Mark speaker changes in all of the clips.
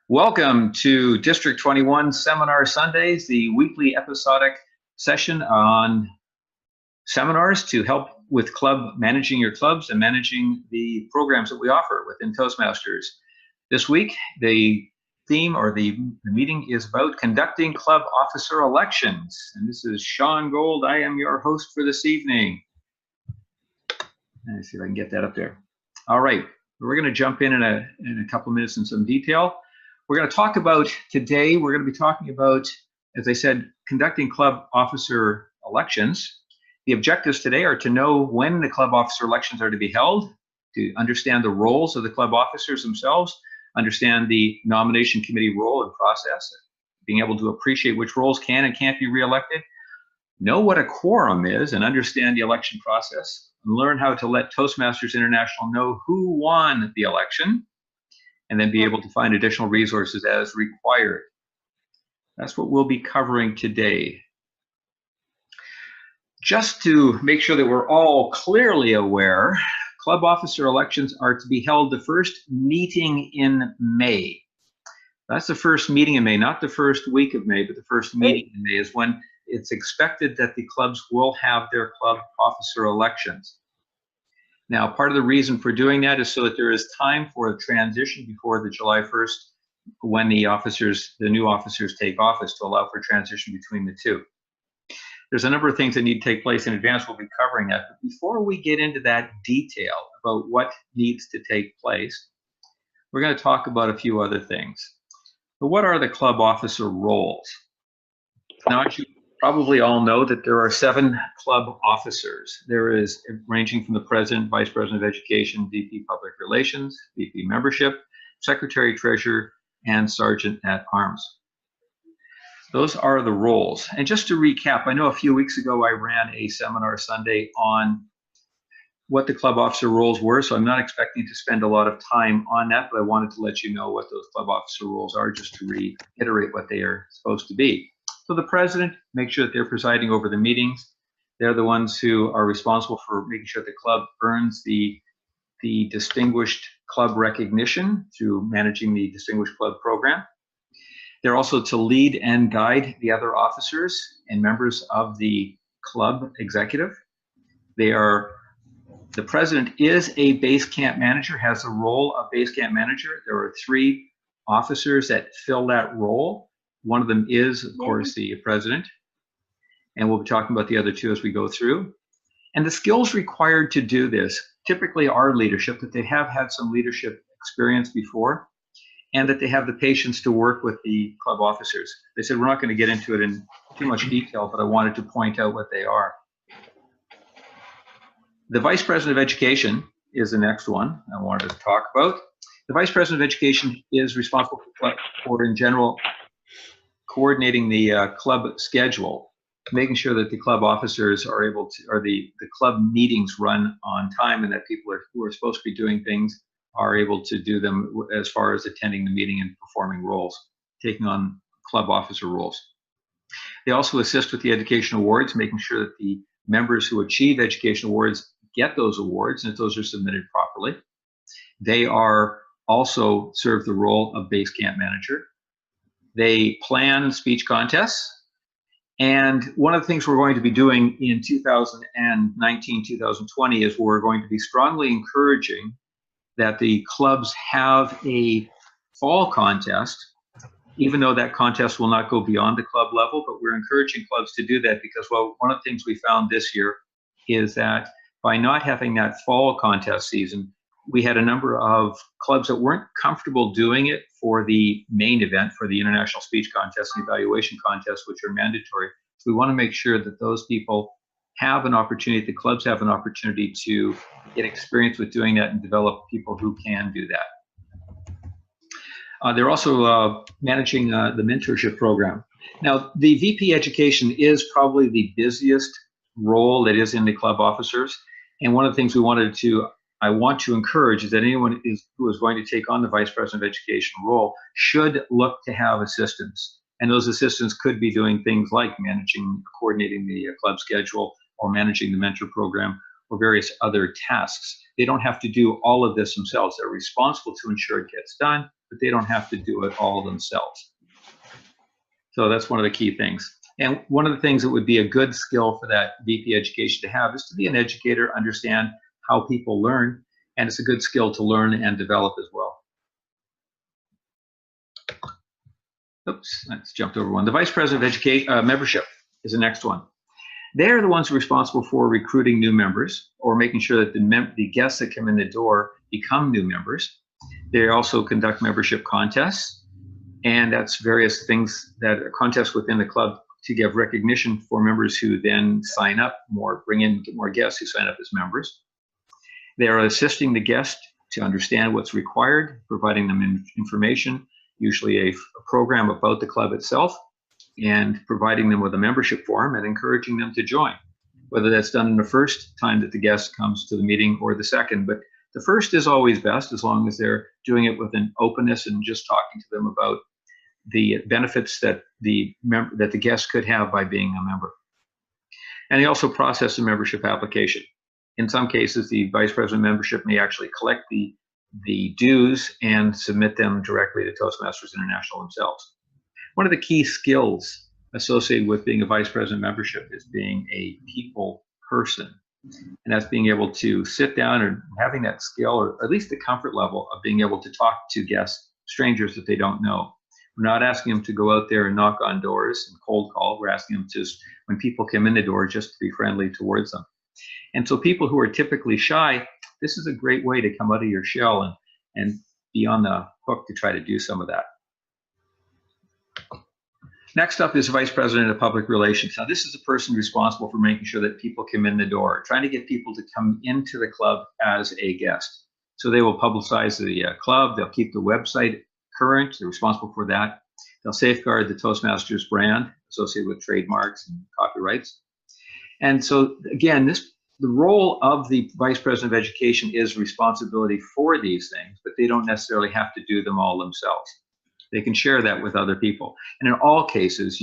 Speaker 1: Welcome to District 21 Seminar Sundays, the weekly episodic session on seminars to help with managing your clubs and managing the programs that we offer within Toastmasters. This week, the theme or the meeting is about conducting club officer elections. And this is Sean Gold. I am your host for this evening. Let's see if I can get that up there. All right, we're going to jump in a couple of minutes in some detail. We're going to talk about today, we're going to be talking about, as I said, conducting club officer elections. The objectives today are to know when the club officer elections are to be held, to understand the roles of the club officers themselves, understand the nomination committee role and process, being able to appreciate which roles can and can't be reelected, know what a quorum is and understand the election process, and learn how to let Toastmasters International know who won the election, and then be able to find additional resources as required. That's what we'll be covering today. Just to make sure that we're all clearly aware, club officer elections are to be held the first meeting in May. That's the first meeting in May, not the first week of May, but the first meeting in May is when it's expected that the clubs will have their club officer elections. Now, part of the reason for doing that is so that there is time for a transition before the July 1st when the new officers take office, to allow for transition between the two. There's a number of things that need to take place in advance. We'll be covering that. But before we get into that detail about what needs to take place, we're going to talk about a few other things. But what are the club officer roles? Now, as you probably all know, that there are 7 club officers. There is, ranging from the president, vice president of education, VP public relations, VP membership, secretary treasurer, and sergeant at arms. Those are the roles. And just to recap, I know a few weeks ago I ran a seminar Sunday on what the club officer roles were, so I'm not expecting to spend a lot of time on that, but I wanted to let you know what those club officer roles are, just to reiterate what they are supposed to be. So the president makes sure that they're presiding over the meetings. They're the ones who are responsible for making sure the club earns the distinguished club recognition through managing the distinguished club program. They're also to lead and guide the other officers and members of the club executive. The president is a base camp manager, has the role of base camp manager. There are 3 officers that fill that role. One of them is, of course, the president, and we'll be talking about the other 2 as we go through. And the skills required to do this typically are leadership, that they have had some leadership experience before, and that they have the patience to work with the club officers. They said we're not going to get into it in too much detail, but I wanted to point out what they are. The vice president of education is the next one I wanted to talk about. The vice president of education is responsible for in general, coordinating the club schedule, making sure that the club officers are able to, or the club meetings run on time, and that people who are supposed to be doing things are able to do them as far as attending the meeting and performing roles, taking on club officer roles. They also assist with the education awards, making sure that the members who achieve education awards get those awards, and that those are submitted properly. They are also serve the role of base camp manager. They plan speech contests. And one of the things we're going to be doing in 2019, 2020 is we're going to be strongly encouraging that the clubs have a fall contest, even though that contest will not go beyond the club level, but we're encouraging clubs to do that because, well, one of the things we found this year is that by not having that fall contest season, we had a number of clubs that weren't comfortable doing it for the main event, for the International Speech Contest and Evaluation Contest, which are mandatory. So we want to make sure that those people have an opportunity, the clubs have an opportunity to get experience with doing that and develop people who can do that. They're also managing the mentorship program. Now, the VP education is probably the busiest role that is in the club officers. And one of the things I want to encourage is that anyone who is going to take on the Vice President of Education role should look to have assistants. And those assistants could be doing things like coordinating the club schedule, or managing the mentor program, or various other tasks. They don't have to do all of this themselves. They're responsible to ensure it gets done, but they don't have to do it all themselves. So that's one of the key things. And one of the things that would be a good skill for that VP education to have is to be an educator, understand how people learn, and it's a good skill to learn and develop as well. Oops, let's jumped over one. The Vice President of Education membership is the next one. They are the ones who are responsible for recruiting new members or making sure that the guests that come in the door become new members. They also conduct membership contests, and that's various things that are contests within the club to give recognition for members who then sign up more, get more guests who sign up as members. They are assisting the guest to understand what's required, providing them information, usually a program about the club itself, and providing them with a membership form and encouraging them to join, whether that's done in the first time that the guest comes to the meeting or the second. But the first is always best, as long as they're doing it with an openness and just talking to them about the benefits that the guest could have by being a member. And they also process the membership application. In some cases, the Vice President membership may actually collect the dues and submit them directly to Toastmasters International themselves. One of the key skills associated with being a Vice President membership is being a people person. And that's being able to sit down and having that skill, or at least the comfort level of being able to talk to guests, strangers that they don't know. We're not asking them to go out there and knock on doors and cold call. We're asking them to, when people come in the door, just to be friendly towards them. And so people who are typically shy, this is a great way to come out of your shell and be on the hook to try to do some of that. Next up is Vice President of Public Relations. Now, this is the person responsible for making sure that people come in the door, trying to get people to come into the club as a guest. So they will publicize the club, they'll keep the website current, they're responsible for that. They'll safeguard the Toastmasters brand associated with trademarks and copyrights. And so, again, the role of the Vice President of Education is responsibility for these things, but they don't necessarily have to do them all themselves. They can share that with other people. And in all cases,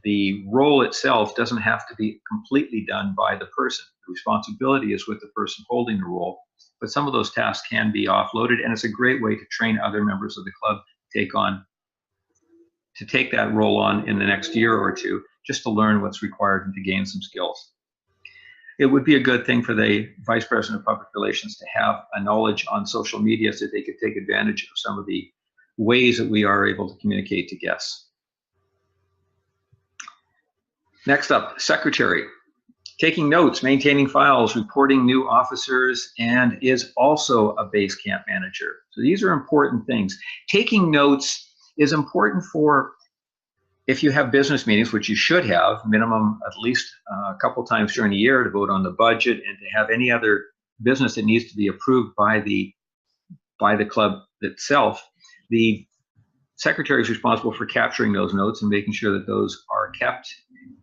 Speaker 1: the role itself doesn't have to be completely done by the person. The responsibility is with the person holding the role, but some of those tasks can be offloaded, and it's a great way to train other members of the club to take that role on in the next year or two, just to learn what's required and to gain some skills. It would be a good thing for the Vice President of Public Relations to have a knowledge on social media so that they could take advantage of some of the ways that we are able to communicate to guests. Next up, Secretary. Taking notes, maintaining files, reporting new officers, and is also a base camp manager. So these are important things. Taking notes is important for if you have business meetings, which you should have, minimum at least a couple times during the year to vote on the budget and to have any other business that needs to be approved by the club itself. The secretary is responsible for capturing those notes and making sure that those are kept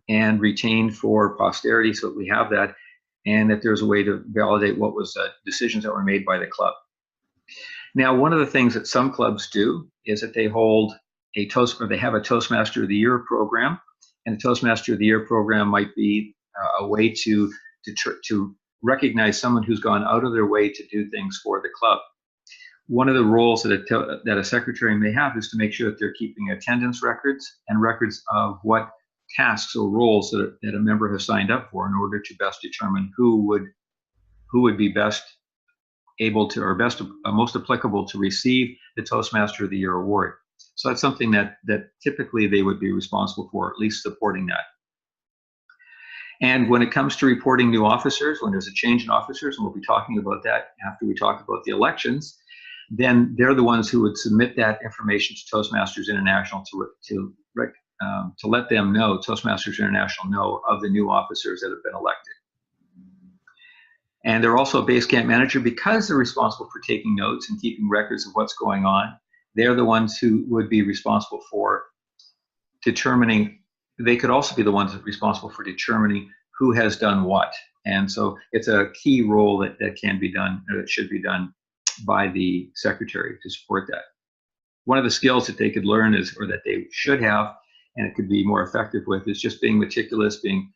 Speaker 1: and retained for posterity so that we have that, and that there's a way to validate what was decisions that were made by the club. Now, one of the things that some clubs do is that they hold they have a Toastmaster of the Year program, and the Toastmaster of the Year program might be a way to recognize someone who's gone out of their way to do things for the club. One of the roles that a secretary may have is to make sure that they're keeping attendance records and records of what tasks or roles that a member has signed up for in order to best determine who would be best able to, or most applicable to receive the Toastmaster of the Year award. So that's something that typically they would be responsible for, at least supporting that. And when it comes to reporting new officers, when there's a change in officers, and we'll be talking about that after we talk about the elections, then they're the ones who would submit that information to Toastmasters International to let them know, Toastmasters International know of the new officers that have been elected. And they're also a base camp manager because they're responsible for taking notes and keeping records of what's going on. They're the ones who would be responsible for determining, they could also be the ones responsible for determining who has done what. And so it's a key role that can be done, or that should be done by the secretary to support that. One of the skills that they could learn or that they should have, and it could be more effective with, is just being meticulous, being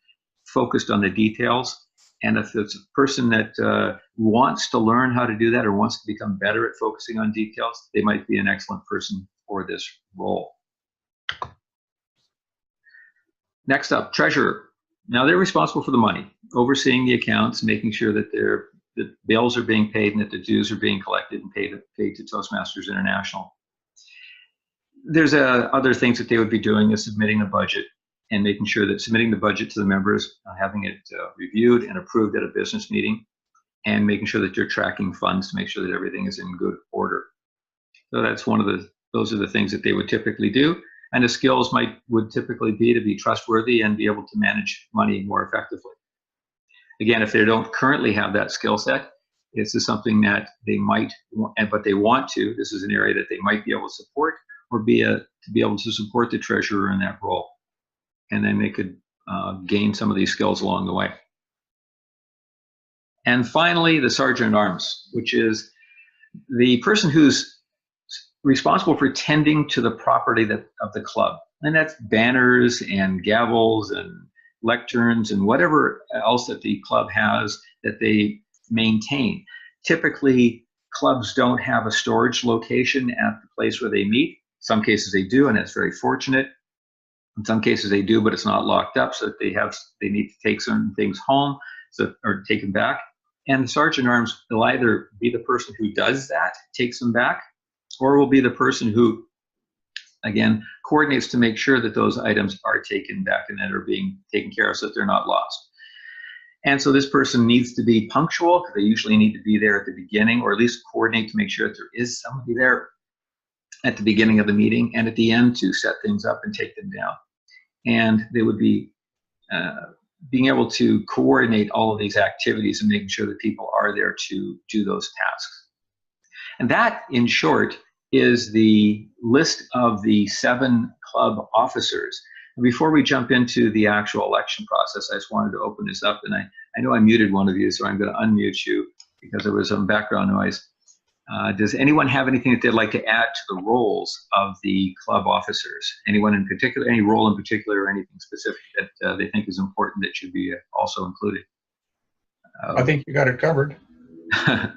Speaker 1: focused on the details, And if it's a person that wants to learn how to do that or wants to become better at focusing on details, they might be an excellent person for this role. Next up, treasurer. Now they're responsible for the money, overseeing the accounts, making sure that the bills are being paid and that the dues are being collected and paid to Toastmasters International. There's other things that they would be doing is submitting a budget and making sure that submitting the budget to the members, having it reviewed and approved at a business meeting, and making sure that you're tracking funds to make sure that everything is in good order. So that's those are the things that they would typically do. And the skills would typically be to be trustworthy and be able to manage money more effectively. Again, if they don't currently have that skill set, this is something that they might, but they want to. This is an area that they might be able to support, or to be able to support the treasurer in that role. And then they could gain some of these skills along the way. And finally, the sergeant at arms, which is the person who's responsible for tending to the property of the club. And that's banners and gavels and lecterns and whatever else that the club has that they maintain. Typically, clubs don't have a storage location at the place where they meet. In some cases they do, and that's very fortunate. In some cases they do, but it's not locked up, so that they need to take certain things home, or take them back. And the sergeant at arms will either be the person who does that, takes them back, or will be the person who, again, coordinates to make sure that those items are taken back and that are being taken care of so that they're not lost. And so this person needs to be punctual, because they usually need to be there at the beginning, or at least coordinate to make sure that there is somebody there at the beginning of the meeting and at the end to set things up and take them down. And they would be being able to coordinate all of these activities and making sure that people are there to do those tasks. And that, in short, is the list of the 7 club officers. And before we jump into the actual election process, I just wanted to open this up. And I know I muted one of you, so I'm going to unmute you because there was some background noise. Does anyone have anything that they'd like to add to the roles of the club officers? Anyone in particular, any role in particular, or anything specific that they think is important that should be also included?
Speaker 2: I think you got it covered.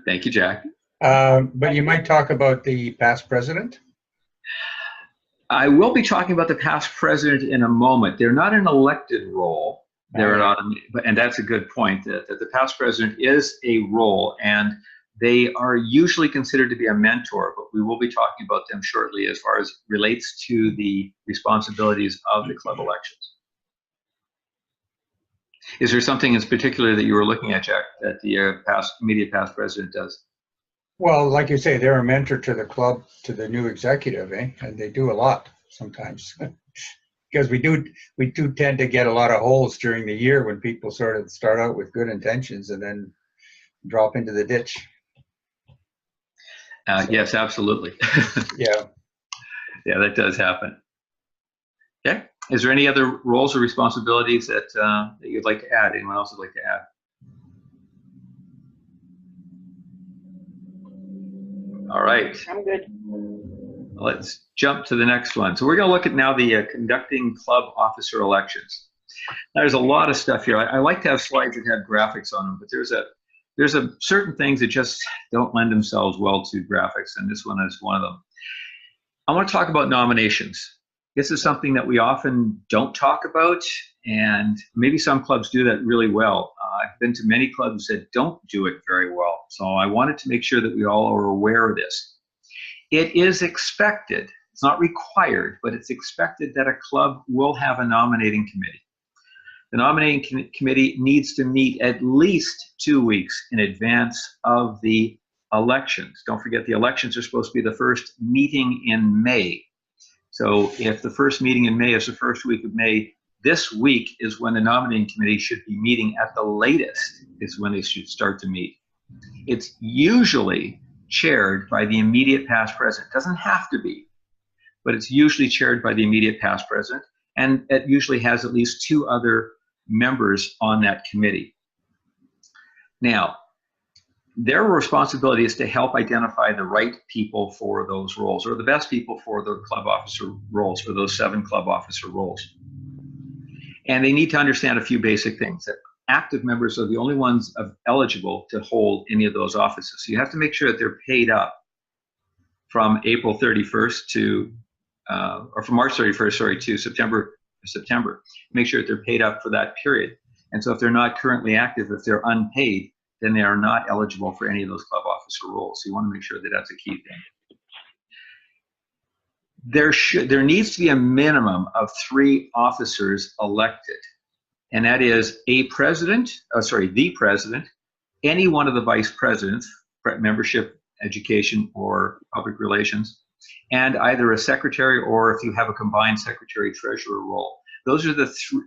Speaker 1: Thank you, Jack.
Speaker 2: But you might talk about the past president.
Speaker 1: I will be talking about the past president in a moment. They're not an elected role. They're not, and that's a good point, that the past president is a role, and they are usually considered to be a mentor, but we will be talking about them shortly as far as relates to the responsibilities of the club elections. Is there something in particular that you were looking at, Jack, that the immediate past president does?
Speaker 2: Well, like you say, they're a mentor to the club, to the new executive, and they do a lot sometimes. Because we do tend to get a lot of holes during the year when people sort of start out with good intentions and then drop into the ditch.
Speaker 1: Yes, absolutely.
Speaker 2: Yeah.
Speaker 1: Yeah, that does happen. Okay. Is there any other roles or responsibilities that you'd like to add? Anyone else would like to add? All right.
Speaker 3: I'm good.
Speaker 1: Let's jump to the next one. So we're going to look at now the conducting club officer elections. Now, there's a lot of stuff here. I like to have slides that have graphics on them, but there's a certain things that just don't lend themselves well to graphics, and this one is one of them. I want to talk about nominations. This is something that we often don't talk about, and maybe some clubs do that really well. I've been to many clubs that don't do it very well, so I wanted to make sure that we all are aware of this. It is expected, it's not required, but it's expected that a club will have a nominating committee. The nominating committee needs to meet at least 2 weeks in advance of the elections. Don't forget, the elections are supposed to be the first meeting in May. So if the first meeting in May is the first week of May, this week is when the nominating committee should be meeting at the latest, is when they should start to meet. It's usually chaired by the immediate past president. It doesn't have to be, but it's usually chaired by the immediate past president, and it usually has at least 2 other members on that committee. Now, their responsibility is to help identify the right people for those roles, or the best people for the club officer roles, for those 7 club officer roles. And they need to understand a few basic things, that active members are the only ones eligible to hold any of those offices. So you have to make sure that they're paid up from April 31st to, or from March 31st, sorry, to September. Make sure that they're paid up for that period. And so if they're not currently active, if they're unpaid, then they are not eligible for any of those club officer roles. So you want to make sure that that's a key thing. There needs to be a minimum of 3 officers elected, and that is the president, any one of the vice presidents, membership, education, or public relations, and either a secretary, or if you have a combined secretary-treasurer role. Those are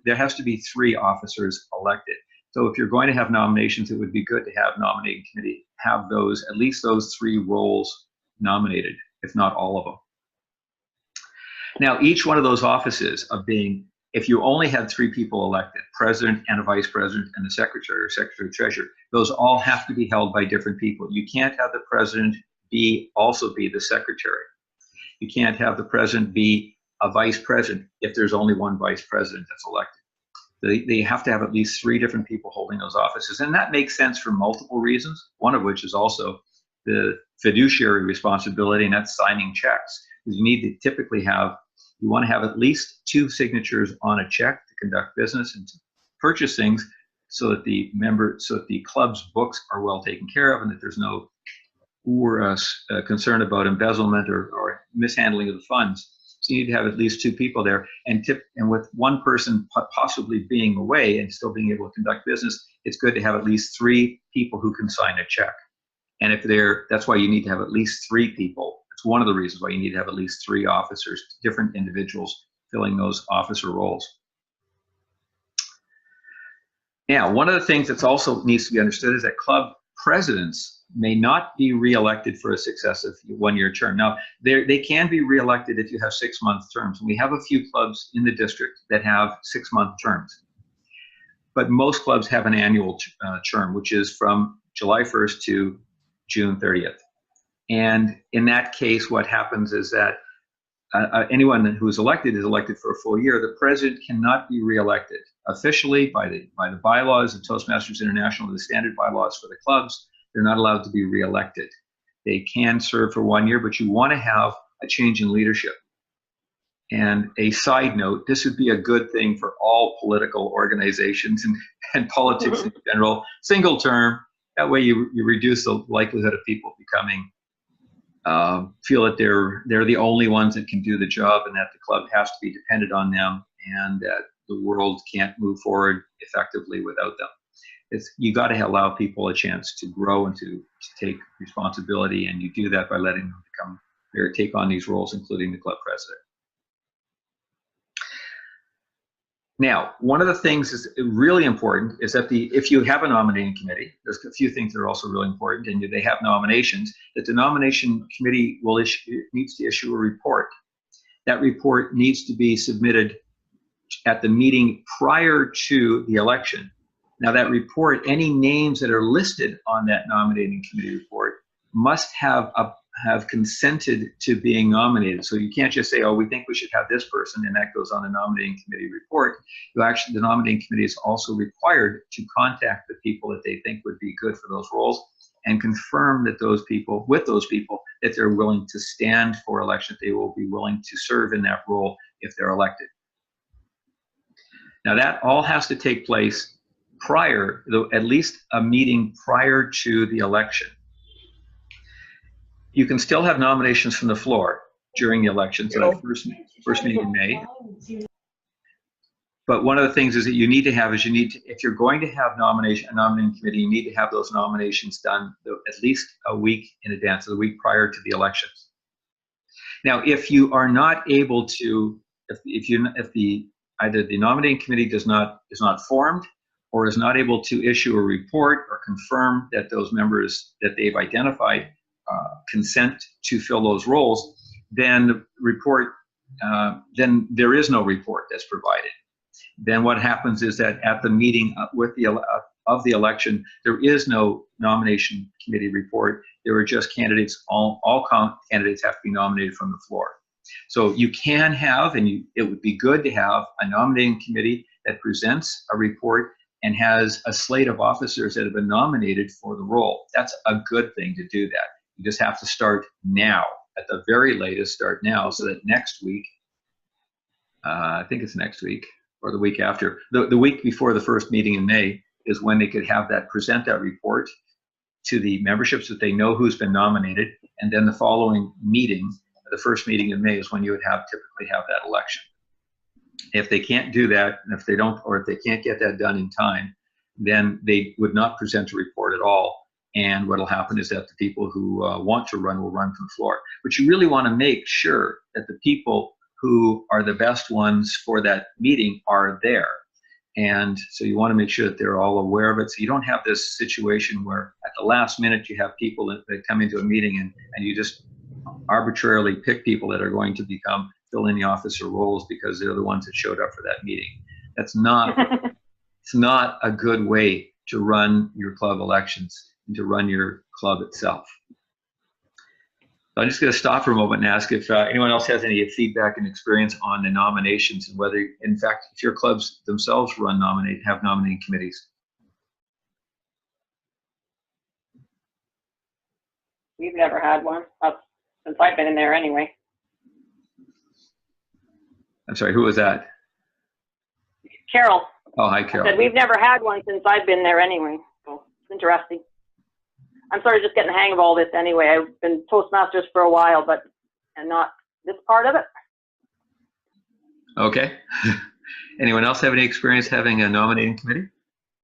Speaker 1: there has to be 3 officers elected. So if you're going to have nominations, it would be good to have nominating committee have at least those 3 roles nominated, if not all of them. Now, each one of those offices if you only had 3 people elected, president and a vice president and a secretary or secretary-treasurer, those all have to be held by different people. You can't have the president also be the secretary. You can't have the president be a vice president if there's only one vice president that's elected. They have to have at least 3 different people holding those offices. And that makes sense for multiple reasons, one of which is also the fiduciary responsibility, and that's signing checks. Because you need to typically you want to have at least 2 signatures on a check to conduct business and to purchase things, so that the club's books are well taken care of, and that there's no concern about embezzlement or mishandling of the funds. So you need to have at least 2 people there, and with one person possibly being away and still being able to conduct business, it's good to have at least 3 people who can sign a check. And that's why you need to have at least 3 people. It's one of the reasons why you need to have at least 3 officers, different individuals filling those officer roles. Now, one of the things that also needs to be understood is that club presidents may not be reelected for a successive 1-year term. Now, they can be reelected if you have 6-month terms. And we have a few clubs in the district that have 6-month terms. But most clubs have an annual term, which is from July 1st to June 30th. And in that case, what happens is that anyone who is elected for a full year. The president cannot be reelected. Officially, by the bylaws of Toastmasters International, the standard bylaws for the clubs, they're not allowed to be reelected. They can serve for 1 year, but you want to have a change in leadership. And a side note, this would be a good thing for all political organizations and politics in general. Single term, that way you reduce the likelihood of people becoming feel that they're the only ones that can do the job, and that the club has to be dependent on them, and that the world can't move forward effectively without them. You got to allow people a chance to grow and to take responsibility, and you do that by letting them take on these roles, including the club president. Now, one of the things that's really important is that if you have a nominating committee, there's a few things that are also really important, and they have nominations, that the nomination committee needs to issue a report. That report needs to be submitted at the meeting prior to the election. Now, that report, any names that are listed on that nominating committee report must have consented to being nominated. So you can't just say, oh, we think we should have this person, and that goes on the nominating committee report. The nominating committee is also required to contact the people that they think would be good for those roles, and confirm that with those people, that they're willing to stand for election, that they will be willing to serve in that role if they're elected. Now, that all has to take place at least a meeting prior to the election. You can still have nominations from the floor during the election, so that first meeting in May. But one of the things is that if you're going to have a nominating committee, you need to have those nominations done at least a week in advance, so the week prior to the elections. Now, if you are not able to, either the nominating committee is not formed, or is not able to issue a report or confirm that those members that they've identified consent to fill those roles, then then there is no report that's provided. Then what happens is that at the meeting of the election, there is no nomination committee report. There are just candidates. All candidates have to be nominated from the floor. So you can have, and it would be good to have, a nominating committee that presents a report and has a slate of officers that have been nominated for the role. That's a good thing to do that. You just have to start now, at the very latest, start now, so that next week, I think it's next week or the week after, the week before the first meeting in May is when they could have that, present that report to the membership so that they know who's been nominated. And then the following meeting, the first meeting in May, is when you would typically have that election. If they can't do that, and if they don't, or if they can't get that done in time, then they would not present a report at all. And what will happen is that the people who want to run will run from the floor. But you really want to make sure that the people who are the best ones for that meeting are there. And so you want to make sure that they're all aware of it. So you don't have this situation where at the last minute you have people that come into a meeting and you just arbitrarily pick people that are going to fill in the officer roles because they're the ones that showed up for that meeting. That's not, it's not a good way to run your club elections and to run your club itself. So I'm just going to stop for a moment and ask if anyone else has any feedback and experience on the nominations and whether, in fact, if your clubs themselves have nominating committees.
Speaker 3: We've never had one since I've been in there anyway.
Speaker 1: I'm sorry, who was that?
Speaker 3: Carol.
Speaker 1: Oh, hi, Carol.
Speaker 3: I said we've never had one since I've been there anyway. So it's interesting. I'm sort of just getting the hang of all this anyway. I've been Toastmasters for a while, and not this part of it.
Speaker 1: Okay. Anyone else have any experience having a nominating committee?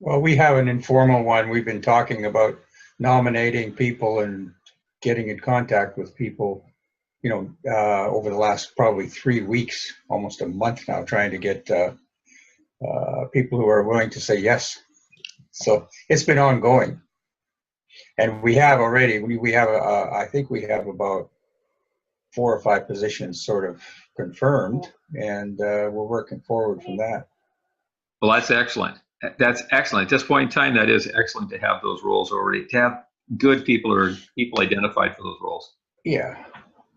Speaker 2: Well, we have an informal one. We've been talking about nominating people and getting in contact with people, you know, over the last probably 3 weeks, almost a month now, trying to get people who are willing to say yes. So it's been ongoing. And we have already, I think we have about 4 or 5 positions sort of confirmed, and we're working forward from that.
Speaker 1: Well, that's excellent. That's excellent. At this point in time, that is excellent to have those roles already, to have good people or people identified for those roles.
Speaker 2: Yeah.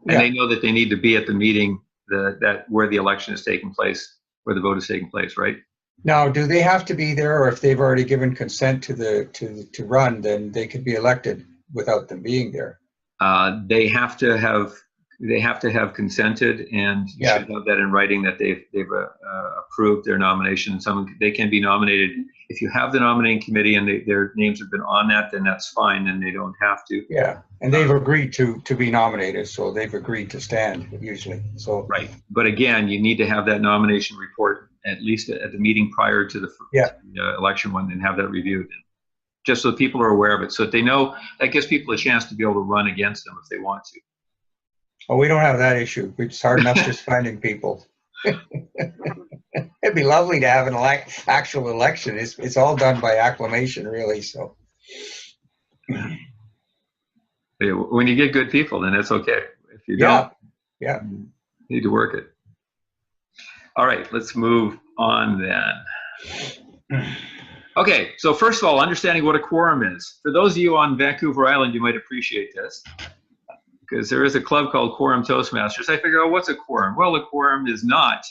Speaker 1: And they know that they need to be at the meeting where the election is taking place, where the vote is taking place, right?
Speaker 2: Now, do they have to be there, or if they've already given consent to run, then they could be elected without them being there?
Speaker 1: They have to have consented, and you should have that in writing that they've approved their nomination. They can be nominated if you have the nominating committee and their names have been on that. Then that's fine, and they don't have to.
Speaker 2: Yeah, and they've agreed to be nominated, so they've agreed to stand usually. So
Speaker 1: right, but again, you need to have that nomination report at least at the meeting prior to the election one, and have that reviewed, just so people are aware of it, so that they know. That gives people a chance to be able to run against them if they want to.
Speaker 2: Oh, we don't have that issue. It's hard enough just finding people. It'd be lovely to have an actual election. It's all done by acclamation, really. So
Speaker 1: when you get good people, then it's okay. If you don't, you need to work it. All right, let's move on then. Okay, so first of all, understanding what a quorum is. For those of you on Vancouver Island, you might appreciate this, because there is a club called Quorum Toastmasters. I figure, oh, what's a quorum? Well, a quorum is not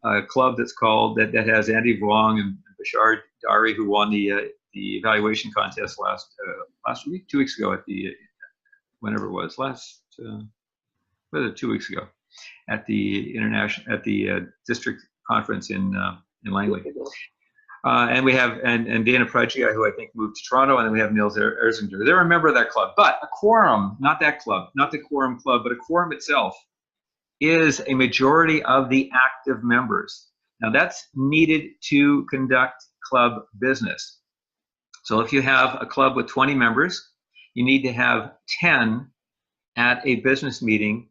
Speaker 1: a club that has Andy Vuong and Bashar Dari, who won the evaluation contest last week, 2 weeks ago at the whenever it was was it 2 weeks ago at the district conference in Langley. And we have and Dana Prajia, who I think moved to Toronto, and then we have Nils Erzinger. They're a member of that club. But a quorum, not that club, not the Quorum Club, but a quorum itself is a majority of the active members. Now that's needed to conduct club business. So if you have a club with 20 members, you need to have 10 at a business meeting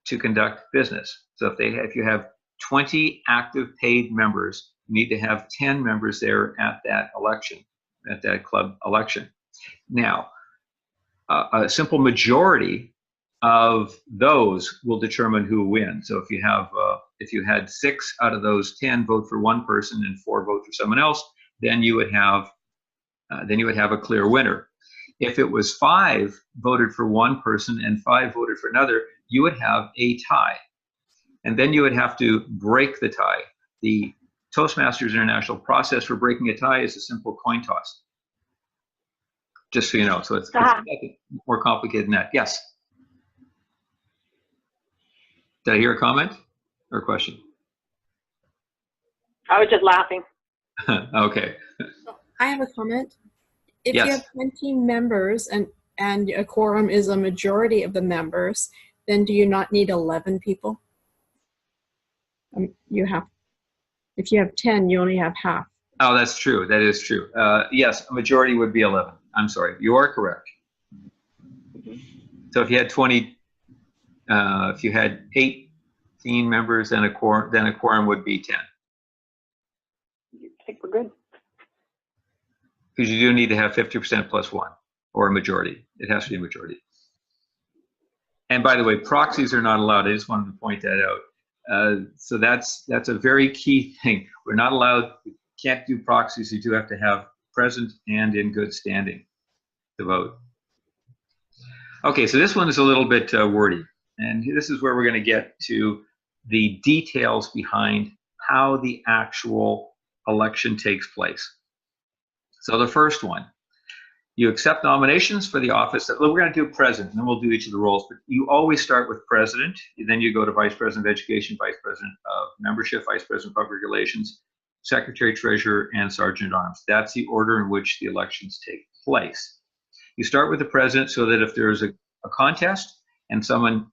Speaker 1: to conduct business. So if you have 20 active paid members, you need to have 10 members there at that election, at that club election. Now, a simple majority of those will determine who wins. So if you had 6 out of those 10 vote for one person and 4 vote for someone else, then you would have a clear winner. If it was 5 voted for one person and 5 voted for another, you would have a tie. And then you would have to break the tie. The Toastmasters International process for breaking a tie is a simple coin toss. Just so you know, so it's more complicated than that. Yes. Did I hear a comment or a question?
Speaker 3: I was just laughing.
Speaker 1: Okay.
Speaker 4: I have a comment. If
Speaker 1: Yes.
Speaker 4: you have 20 members and a quorum is a majority of the members, then do you not need 11 people? If you have 10, you only have half.
Speaker 1: Oh, that's true. That is true. Yes, a majority would be 11. I'm sorry. You are correct. So if you had 20, if you had 18 members, then a quorum would be 10.
Speaker 3: I think we're good.
Speaker 1: Because you do need to have 50% plus one, or a majority. It has to be a majority. And by the way, proxies are not allowed. I just wanted to point that out. So that's a very key thing. We're not allowed, we can't do proxies. You do have to have present and in good standing to vote. Okay, so this one is a little bit wordy. And this is where we're going to get to the details behind how the actual election takes place. So the first one, you accept nominations for the office. We're going to do president, and then we'll do each of the roles. But you always start with president. Then you go to vice president of education, vice president of membership, vice president of public relations, secretary, treasurer, and sergeant at arms. That's the order in which the elections take place. You start with the president so that if there's a contest and someone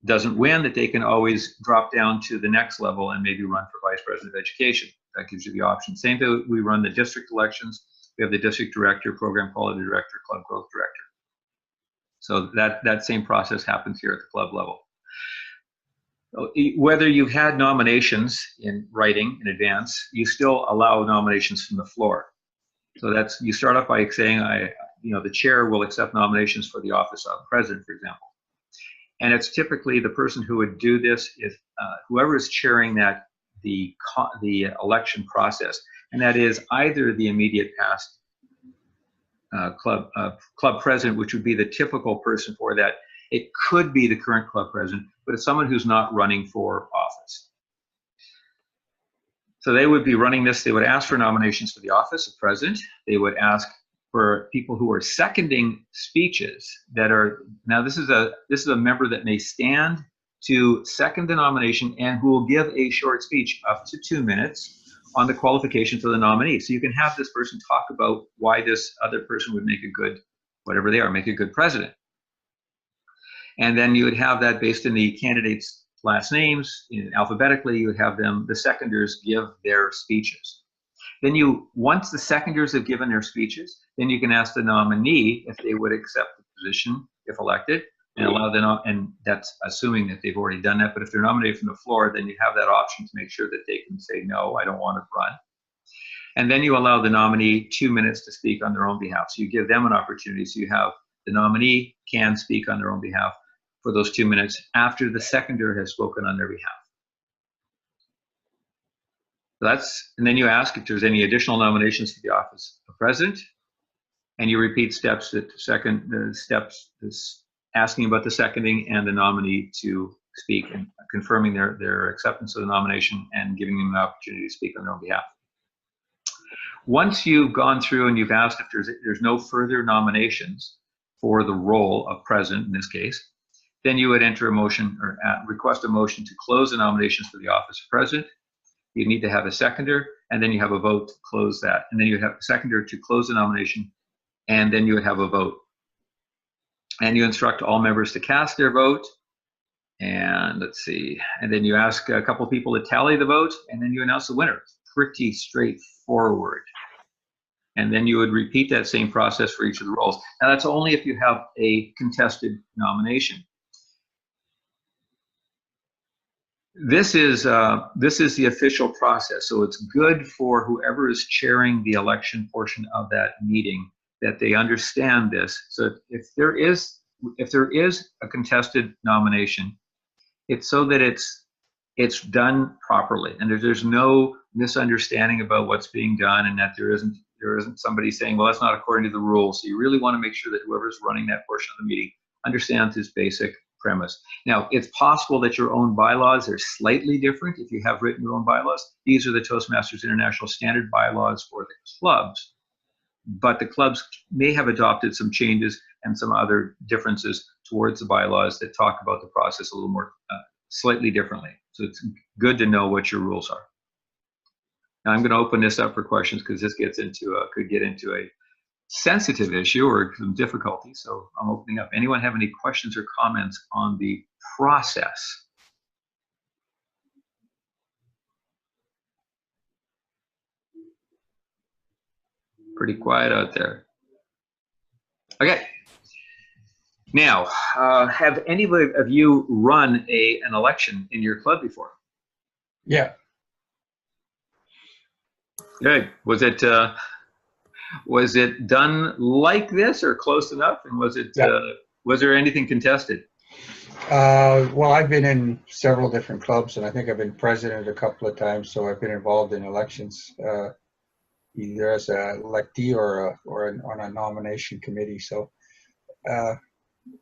Speaker 1: doesn't win, that they can always drop down to the next level and maybe run for vice president of education. That gives you the option. Same thing, we run the district elections. We have the district director, program quality director, club growth director. So that same process happens here at the club level. Whether you've had nominations in writing in advance, you still allow nominations from the floor. So that's, you start off by saying, the chair will accept nominations for the office of president, for example. And it's typically the person who would do this is whoever is chairing the election process, and that is either the immediate past club president, which would be the typical person for that. It could be the current club president, but it's someone who's not running for office. So they would be running this. They would ask for nominations for the office of president. They would ask for people who are seconding speeches that are, now this is a member that may stand to second the nomination and who will give a short speech up to 2 minutes on the qualifications of the nominee. So you can have this person talk about why this other person would make a good, whatever they are, make a good president. And then you would have that based in the candidates' last names, alphabetically, you would have them, the seconders, give their speeches. Then once the seconders have given their speeches, then you can ask the nominee if they would accept the position if elected, and allow them, and that's assuming that they've already done that. But if they're nominated from the floor, then you have that option to make sure that they can say, no, I don't want to run. And then you allow the nominee 2 minutes to speak on their own behalf. So you give them an opportunity. So you have the nominee can speak on their own behalf for those 2 minutes after the seconder has spoken on their behalf. And then you ask if there's any additional nominations for the office of president, and you repeat steps asking about the seconding and the nominee to speak and confirming their acceptance of the nomination and giving them an opportunity to speak on their own behalf. Once you've gone through and you've asked if there's no further nominations for the role of president in this case, then you would enter a motion or request a motion to close the nominations for the office of president. You need to have a seconder, and then you have a vote to close that. And then you have a seconder to close the nomination, and then you would have a vote. And you instruct all members to cast their vote. And let's see, and then you ask a couple of people to tally the vote, and then you announce the winner. It's pretty straightforward. And then you would repeat that same process for each of the roles. Now that's only if you have a contested nomination. This is the official process, so it's good for whoever is chairing the election portion of that meeting that they understand this. So if there is a contested nomination, it's so that it's done properly, and there's no misunderstanding about what's being done, and that there isn't somebody saying, well, that's not according to the rules. So you really want to make sure that whoever's running that portion of the meeting understands this basic premise. Now, it's possible that your own bylaws are slightly different if you have written your own bylaws. These are the Toastmasters International Standard bylaws for the clubs, but the clubs may have adopted some changes and some other differences towards the bylaws that talk about the process a little more slightly differently. So it's good to know what your rules are. Now I'm going to open this up for questions because this gets into could get into a sensitive issue or some difficulty. So I'm opening up. Anyone have any questions or comments on the process? Pretty quiet out there. Okay. Now, have anybody of you run an election in your club before?
Speaker 2: Yeah.
Speaker 1: Good. Was it done like this or close enough? And was it was there anything contested?
Speaker 2: Well, I've been in several different clubs, and I think I've been president a couple of times, so I've been involved in elections, either as a electee or on a nomination committee. So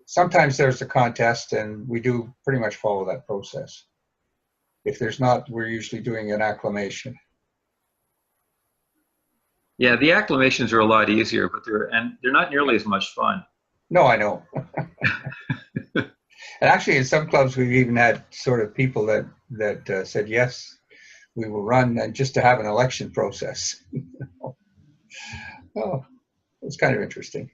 Speaker 2: sometimes there's a contest, and we do pretty much follow that process. If there's not, we're usually doing an acclamation.
Speaker 1: Yeah, the acclamations are a lot easier, but they're not nearly as much fun.
Speaker 2: No, I know. And actually, in some clubs, we've even had sort of people that said, yes, we will run, and just to have an election process. Oh, it's kind of interesting.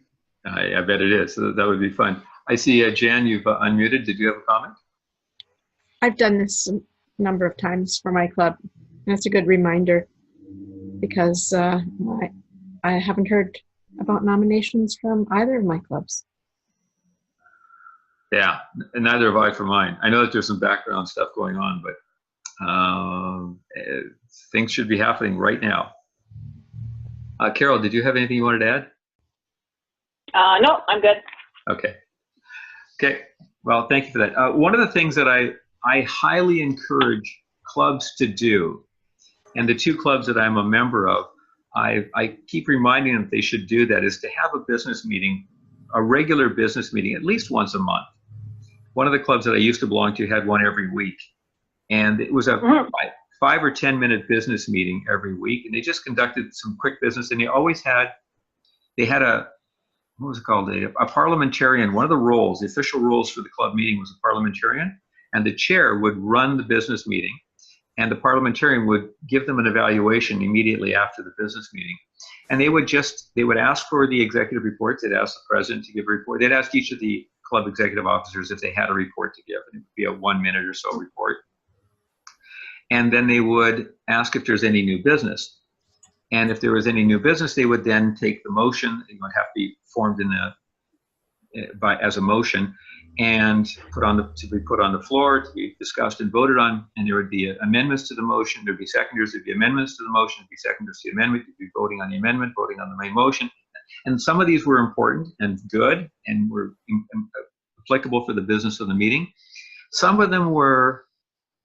Speaker 1: I bet it is. So that would be fun. I see, Jan, you've unmuted. Did you have a comment?
Speaker 4: I've done this a number of times for my club. That's a good reminder because I haven't heard about nominations from either of my clubs.
Speaker 1: Yeah, and neither have I for mine. I know that there's some background stuff going on, but things should be happening right now. Carol, did you have anything you wanted to add?
Speaker 3: No, I'm good.
Speaker 1: Okay. Okay. Well, thank you for that. One of the things that I highly encourage clubs to do, and the two clubs that I'm a member of, I keep reminding them that they should do that, is to have a business meeting, a regular business meeting, at least once a month. One of the clubs that I used to belong to had one every week, and it was a 5 or 10 minute business meeting every week, and they just conducted some quick business, and they had a, what was it called, a parliamentarian. One of the roles, the official roles for the club meeting was a parliamentarian, and the chair would run the business meeting, and the parliamentarian would give them an evaluation immediately after the business meeting. And they would ask for the executive reports. They'd ask the president to give a report. They'd ask each of the club executive officers if they had a report to give, and it would be a 1 minute or so report. And then they would ask if there's any new business. And if there was any new business, they would then take the motion. It would have to be formed as a motion and to be put on the floor, to be discussed and voted on. And there would be amendments to the motion. There'd be seconders. There'd be amendments to the motion. There'd be seconders to the amendment. You'd be voting on the amendment, voting on the main motion. And some of these were important and good and were applicable for the business of the meeting. Some of them were,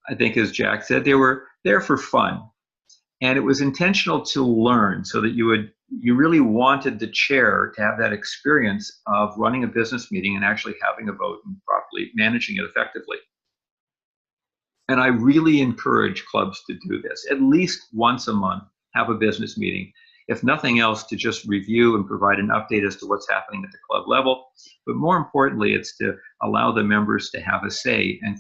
Speaker 1: I think, as Jack said, they were there for fun. And it was intentional to learn, so that you really wanted the chair to have that experience of running a business meeting and actually having a vote and properly managing it effectively. And I really encourage clubs to do this. At least once a month, have a business meeting. If nothing else, to just review and provide an update as to what's happening at the club level. But more importantly, it's to allow the members to have a say. And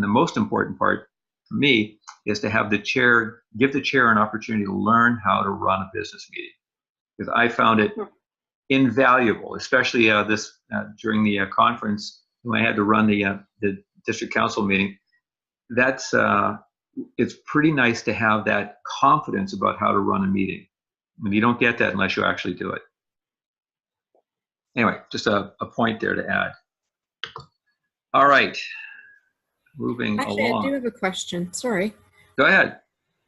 Speaker 1: the most important part for me is to have give the chair an opportunity to learn how to run a business meeting. Because I found it invaluable, especially during the conference when I had to run the district council meeting. It's pretty nice to have that confidence about how to run a meeting. And you don't get that unless you actually do it. Anyway, just a point there to add. All right, moving
Speaker 4: Actually,
Speaker 1: along.
Speaker 4: I do have a question. Sorry.
Speaker 1: Go ahead.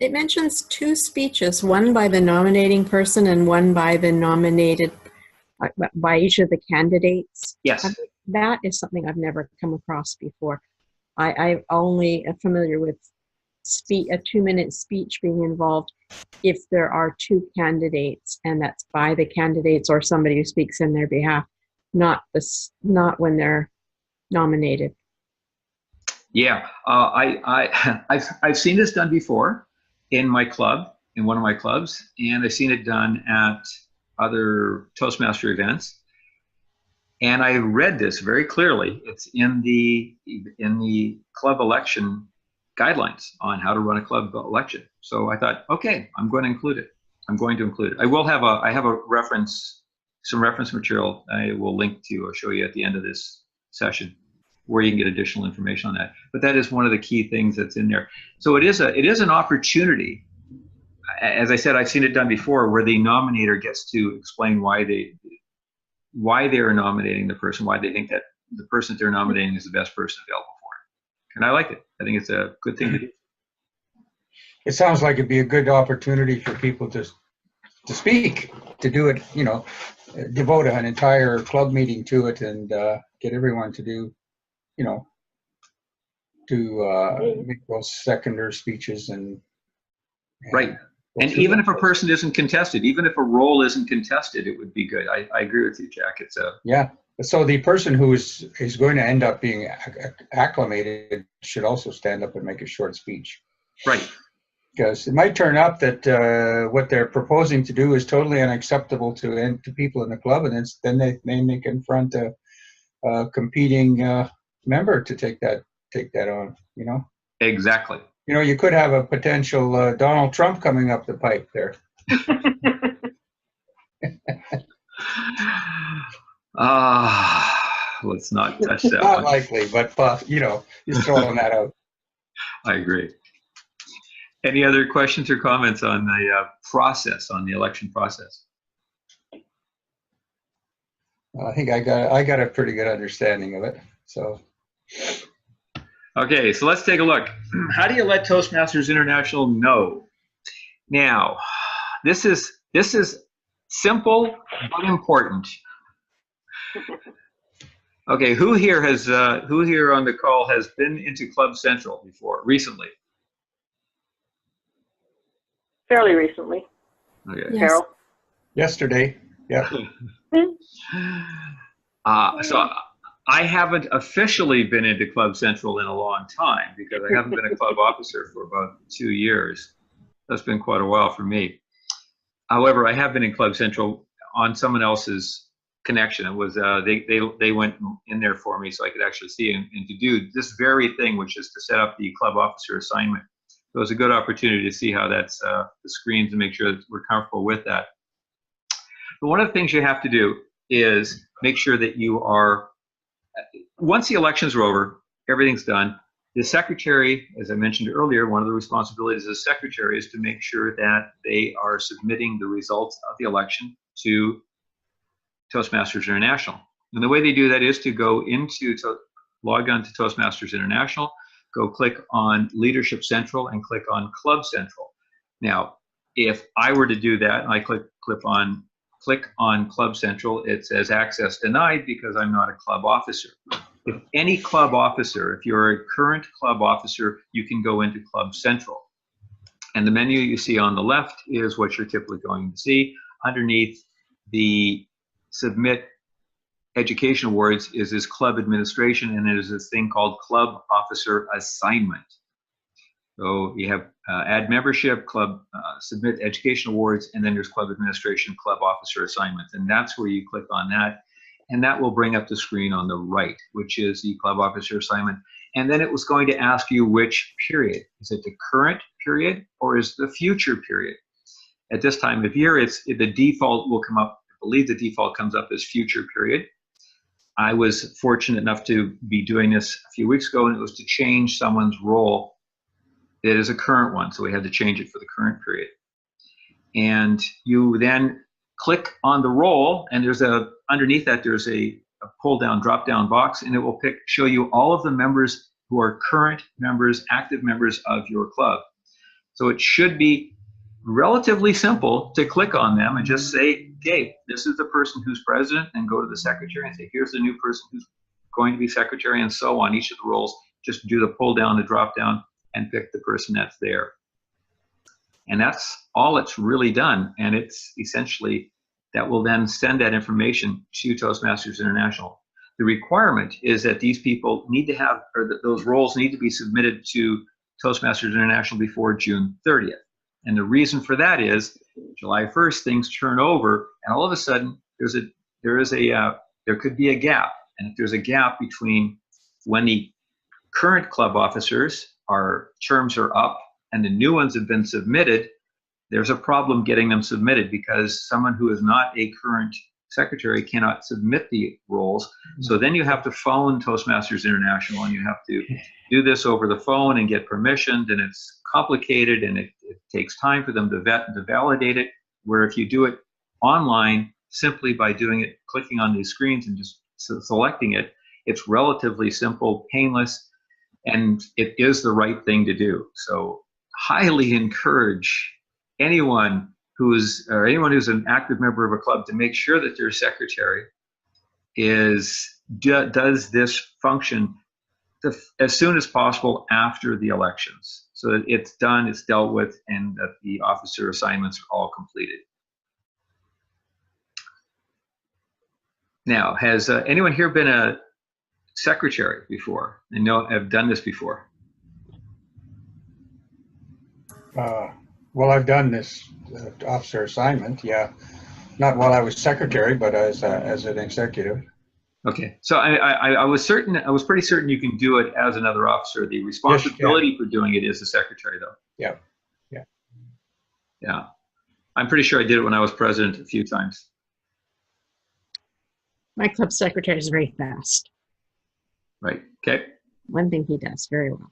Speaker 4: It mentions 2 speeches, one by the nominating person and one by the nominated, by each of the candidates.
Speaker 1: Yes.
Speaker 4: That is something I've never come across before. I only am familiar with a 2-minute speech being involved if there are 2 candidates, and that's by the candidates or somebody who speaks in their behalf, not when they're nominated.
Speaker 1: Yeah, I've seen this done before in my club, in one of my clubs, and I've seen it done at other Toastmaster events. And I read this very clearly. It's in the club election guidelines on how to run a club election. So I thought, okay, I'm going to include it. I'm going to include it. I have a reference, some reference material I will link to or show you at the end of this session, where you can get additional information on that. But that is one of the key things that's in there. So it is an opportunity. As I said, I've seen it done before, where the nominator gets to explain why they are nominating the person, why they think that the person that they're nominating is the best person available for it. And I like it. I think it's a good thing to do.
Speaker 2: It sounds like it'd be a good opportunity for people to speak, to do it, you know, devote an entire club meeting to it, and get everyone to do, you know, to make those seconder speeches and
Speaker 1: right. And even if a person isn't contested, even if a role isn't contested, it would be good. I agree with you, Jack. It's a
Speaker 2: yeah. So the person who is going to end up being acclimated should also stand up and make a short speech.
Speaker 1: Right.
Speaker 2: Because it might turn up that what they're proposing to do is totally unacceptable to people in the club, and then they confront a competing member to take that on. You know. Exactly. You know, you could have a potential Donald Trump coming up the pipe there.
Speaker 1: Let's not touch that
Speaker 2: Not
Speaker 1: one.
Speaker 2: likely, but you know, just throwing that out.
Speaker 1: I agree. Any other questions or comments on the process, on the election process?
Speaker 2: I think I got a pretty good understanding of it. So.
Speaker 1: Okay, so let's take a look. How do you let Toastmasters International know? Now, this is simple but important. Okay, who here on the call has been into Club Central before, recently?
Speaker 3: Fairly recently.
Speaker 1: Okay.
Speaker 4: Yes.
Speaker 3: Carol.
Speaker 2: Yesterday, yeah.
Speaker 1: So I haven't officially been into Club Central in a long time, because I haven't been a club officer for about 2 years. That's been quite a while for me. However, I have been in Club Central on someone else's connection. It was they went in there for me so I could actually see and to do this very thing, which is to set up the club officer assignment. So it was a good opportunity to see how that's the screens and make sure that we're comfortable with that. But one of the things you have to do is make sure that you are, once the elections are over, everything's done. The secretary, as I mentioned earlier, one of the responsibilities of the secretary is to make sure that they are submitting the results of the election to Toastmasters International. And the way they do that is to go log on to Toastmasters International, go click on Leadership Central and click on Club Central. Now, if I were to do that and I click on Club Central, it says access denied because I'm not a club officer. If any club officer, if you're a current club officer, you can go into Club Central. And the menu you see on the left is what you're typically going to see. Underneath the Submit Education Awards is this club administration, and there's this thing called Club Officer Assignment. So you have add membership, club, submit education awards, and then there's club administration, club officer assignments. And that's where you click on that. And that will bring up the screen on the right, which is the club officer assignment. And then it was going to ask you which period. Is it the current period or is it the future period? At this time of year, the default will come up. I believe the default comes up as future period. I was fortunate enough to be doing this a few weeks ago, and it was to change someone's role. It is a current one, so we had to change it for the current period. And you then click on the role, and underneath that there's a pull-down, drop-down box, and it will show you all of the members who are current members, active members of your club. So it should be relatively simple to click on them and just say, okay, this is the person who's president, and go to the secretary and say, here's the new person who's going to be secretary, and so on, each of the roles. Just do the pull-down, the drop-down, and pick the person that's there. And that's all it's really done. And it's essentially, that will then send that information to Toastmasters International. the requirement is that these people need to have, or that those roles need to be submitted to Toastmasters International before June 30th. And the reason for that is July 1st, things turn over, and all of a sudden there could be a gap. And if there's a gap between when the current club officers, our terms are up, and the new ones have been submitted, there's a problem getting them submitted because someone who is not a current secretary cannot submit the roles. So then you have to phone Toastmasters International, and you have to do this over the phone and get permissioned, and it's complicated, and it takes time for them to vet and to validate it, where if you do it online, simply by doing it, clicking on these screens and just selecting it, it's relatively simple, painless, and it is the right thing to do. So highly encourage anyone who's an active member of a club to make sure that their secretary does this function as soon as possible after the elections, so that it's done, it's dealt with, and that the officer assignments are all completed. Now, has anyone here been a secretary before and have done this before?
Speaker 2: Well, I've done this officer assignment, yeah. Not while I was secretary, but as an executive.
Speaker 1: Okay, so I was pretty certain you can do it as another officer. The responsibility for doing it is the secretary, though.
Speaker 2: Yeah.
Speaker 1: Yeah. I'm pretty sure I did it when I was president a few times.
Speaker 4: My club secretary is very fast.
Speaker 1: Right, okay.
Speaker 4: One thing he does very well.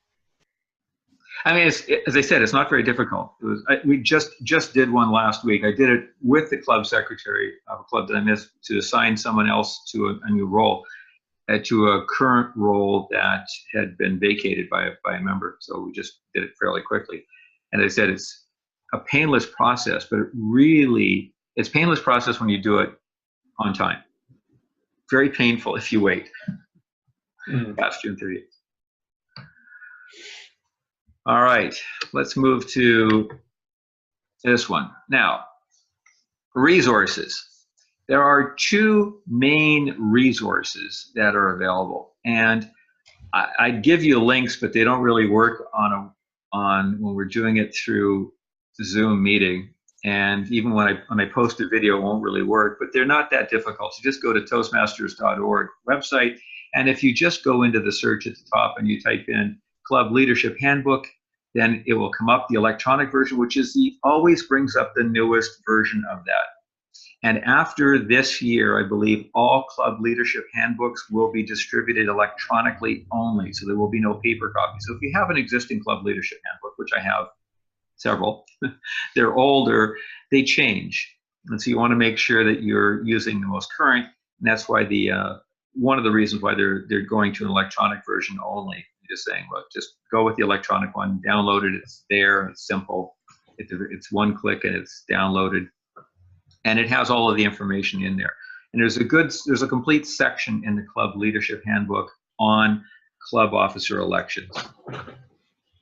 Speaker 1: I mean, as I said, it's not very difficult. We just did one last week. I did it with the club secretary of a club that I missed to assign someone else to a new role, to a current role that had been vacated by a member. So we just did it fairly quickly. And as I said, it's a painless process, but it's painless process when you do it on time. Very painful if you wait past June 30th. All right, let's move to this one. Now, resources. There are two main resources that are available, and I give you links, but they don't really work on when we're doing it through the Zoom meeting. And even when I post a video, it won't really work, but they're not that difficult. So just go to toastmasters.org website, and if you just go into the search at the top and you type in Club Leadership Handbook, then it will come up the electronic version, which is always brings up the newest version of that. And after this year, I believe all club leadership handbooks will be distributed electronically only, so there will be no paper copy. So if you have an existing club leadership handbook, which I have several, they're older, they change. And so you want to make sure that you're using the most current, and that's why one of the reasons why they're going to an electronic version only. Just saying, look, just go with the electronic one, download it, it's there, it's simple, it's one click and it's downloaded, and it has all of the information in there. And there's a complete section in the Club Leadership Handbook on club officer elections.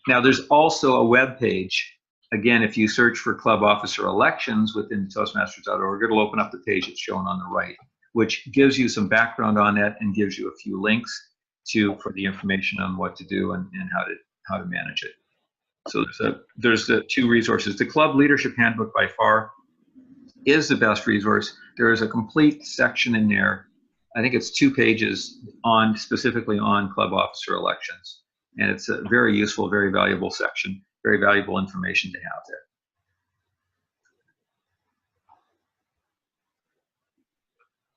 Speaker 1: Now, there's also a web page. Again, if you search for club officer elections within toastmasters.org, it'll open up the page that's shown on the right, which gives you some background on that and gives you a few links for the information on what to do and how to manage it. So there's the two resources. The Club Leadership Handbook by far is the best resource. There is a complete section in there. I think it's 2 pages specifically on club officer elections, and it's a very useful, very valuable section, very valuable information to have there.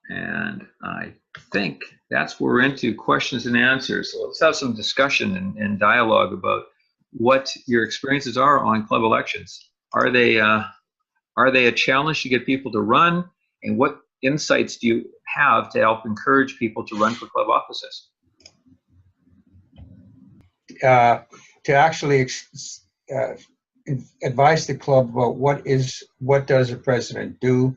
Speaker 1: And I think that's where we're into questions and answers. So let's have some discussion and dialogue about what your experiences are on club elections. Are they a challenge to get people to run? And what insights do you have to help encourage people to run for club offices?
Speaker 2: To actually advise the club about what does a president do?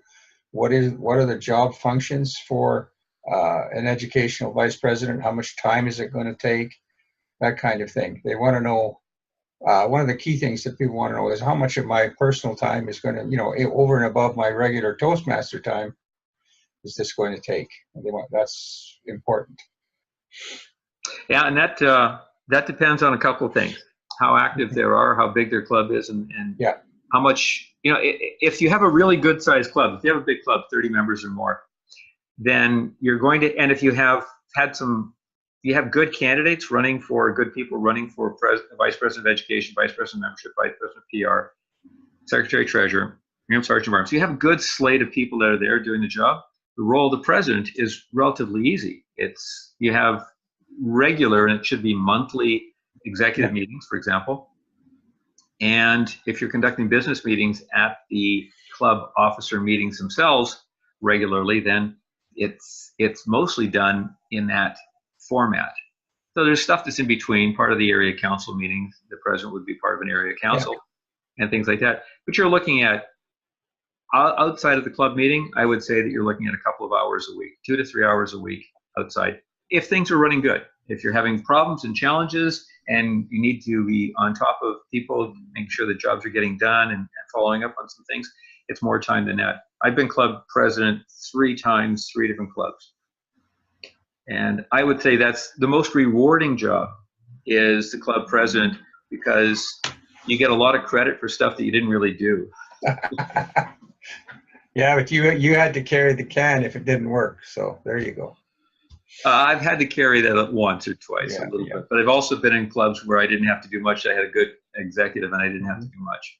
Speaker 2: What are the job functions for an educational vice president? How much time is it going to take? That kind of thing. They want to know. One of the key things that people want to know is how much of my personal time is going to, over and above my regular Toastmaster time, is this going to take? And that's important.
Speaker 1: Yeah, and that depends on a couple of things: how active they are, how big their club is, and
Speaker 2: Yeah.
Speaker 1: how much, if you have a really good sized club, if you have a big club, 30 members or more, then you're going to, and if you have you have good candidates running for, good people running for Vice President of Education, Vice President of Membership, Vice President of PR, Secretary Treasurer, Sergeant of Arms. So you have a good slate of people that are there doing the job. The role of the president is relatively easy. You have regular, and it should be monthly executive meetings, for example. And if you're conducting business meetings at the club officer meetings themselves regularly, then it's mostly done in that format. So there's stuff that's in between, part of the area council meetings. The president would be part of an area council and things like that. But you're looking at, outside of the club meeting, I would say that you're looking at a couple of hours a week, 2 to 3 hours a week outside, if things are running good. If you're having problems and challenges and you need to be on top of people, making sure the jobs are getting done and following up on some things, it's more time than that. I've been club president 3 times, 3 different clubs. And I would say that's the most rewarding job, is the club president, because you get a lot of credit for stuff that you didn't really do.
Speaker 2: Yeah, but you had to carry the can if it didn't work. So there you go.
Speaker 1: I've had to carry that once or twice, a little bit, but I've also been in clubs where I didn't have to do much. I had a good executive and I didn't have to do much.